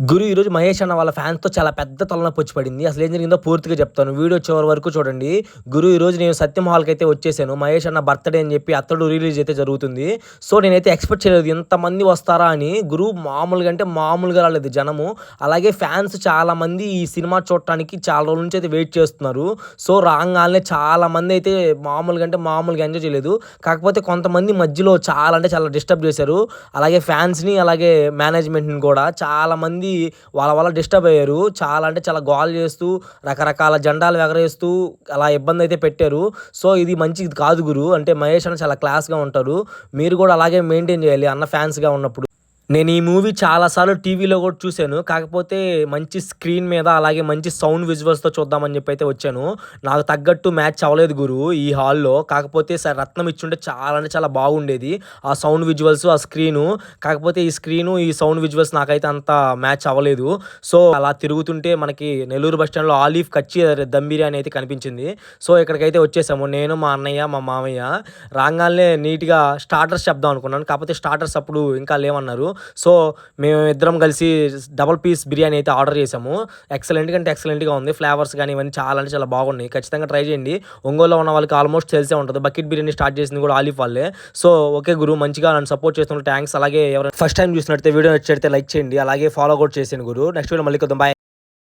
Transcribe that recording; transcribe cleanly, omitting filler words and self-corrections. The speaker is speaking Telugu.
గురు ఈరోజు మహేష్ అన్న వాళ్ళ ఫ్యాన్స్‌తో చాలా పెద్ద తలనొప్పి వచ్చి పడింది. అసలు ఏం జరిగిందో పూర్తిగా చెప్తాను. వీడియో చివరి వరకు చూడండి. గురు ఈరోజు నేను సత్యం హాల్‌కైతే వచ్చేసాను. మహేష్ అన్న బర్త్‌డే అని చెప్పి అతడు రిలీజ్ అయితే జరుగుతుంది. సో, నేనైతే ఎక్స్‌పెక్ట్ చేయలేదు ఇంతమంది వస్తారా అని. గురు మామూలుగా అంటే మామూలుగా రాలేదు జనము. అలాగే ఫ్యాన్స్ చాలామంది ఈ సినిమా చూడటానికి చాలా రోజుల నుంచి అయితే వెయిట్ చేస్తున్నారు. సో, రాంగాల్నే చాలామంది అయితే మామూలుగా అంటే మామూలుగా ఎంజాయ్ చేయలేదు. కాకపోతే కొంతమంది మధ్యలో చాలా అంటే చాలా డిస్టర్బ్ చేశారు. అలాగే ఫ్యాన్స్‌ని అలాగే మేనేజ్‌మెంట్‌ని కూడా చాలామంది వాళ్ళ వల్ల డిస్టర్బ్ అయ్యారు. చాలా అంటే చాలా గోల చేస్తూ, రకరకాల జెండాలు ఎగరేస్తూ అలా ఇబ్బందయితే పెట్టారు. సో, ఇది మంచిది కాదు గురు. అంటే మహేష్ అన్న చాలా క్లాస్‌గా ఉంటారు. మీరు కూడా అలాగే మెయింటైన్ చేయాలి అన్న ఫ్యాన్స్‌గా ఉన్నప్పుడు. నేను ఈ మూవీ చాలా సార్లు టీవీలో కూడా చూసాను. కాకపోతే మంచి స్క్రీన్ మీద అలాగే మంచి సౌండ్ విజువల్స్‌తో చూద్దామని చెప్పి అయితే వచ్చాను. నాకు తగ్గట్టు మ్యాచ్ అవ్వలేదు గురు ఈ హాల్‌లో. కాకపోతే రత్నం ఇచ్చుంటే చాలా అంటే చాలా బాగుండేది. ఆ సౌండ్ విజువల్స్, ఆ స్క్రీను. కాకపోతే ఈ స్క్రీను, ఈ సౌండ్ విజువల్స్ నాకైతే అంత మ్యాచ్ అవ్వలేదు. సో, అలా తిరుగుతుంటే మనకి నెల్లూరు బస్ స్టాండ్‌లో ఆలివ్ కచ్చి దమ్ బిర్యానీ అయితే కనిపించింది. సో, ఇక్కడికైతే వచ్చేసాము. నేను, మా అన్నయ్య, మా మామయ్య. రాంగాల్నే నీట్‌గా స్టార్టర్స్ చెప్దాం అనుకున్నాను. కాకపోతే స్టార్టర్స్ అప్పుడు ఇంకా లేవన్నారు. సో, మేమిద్దరం కలిసి డబుల్ పీస్ బిర్యానీ అయితే ఆర్డర్ చేసాము. ఎక్సలెంట్‌గా అంటే ఎక్సలెంట్‌గా ఉంది. ఫ్లేవర్స్ గాని ఇవన్నీ చాలా అంటే చాలా బాగున్నాయి. ఖచ్చితంగా ట్రై చేయండి. ఒంగోలులో ఉన్న వాళ్ళకి ఆల్మోస్ట్ తెలిసే ఉంటది. బకెట్ బిర్యానీ స్టార్ట్ చేసింది కూడా ఆలిఫ్ వాళ్ళే. సో, ఓకే గురు, మంచిగా నన్ను సపోర్ట్ చేస్తున్నందుకు థాంక్స్. అలాగే ఎవరైనా ఫస్ట్ టైమ్ చూసినట్టయితే వీడియో నచ్చినట్టయితే లైక్ చేయండి. అలాగే ఫాలో కూడా చేసేయండి గురు. నెక్స్ట్ వీడియోలో మళ్ళీ కలుద్దాం. బాయ్.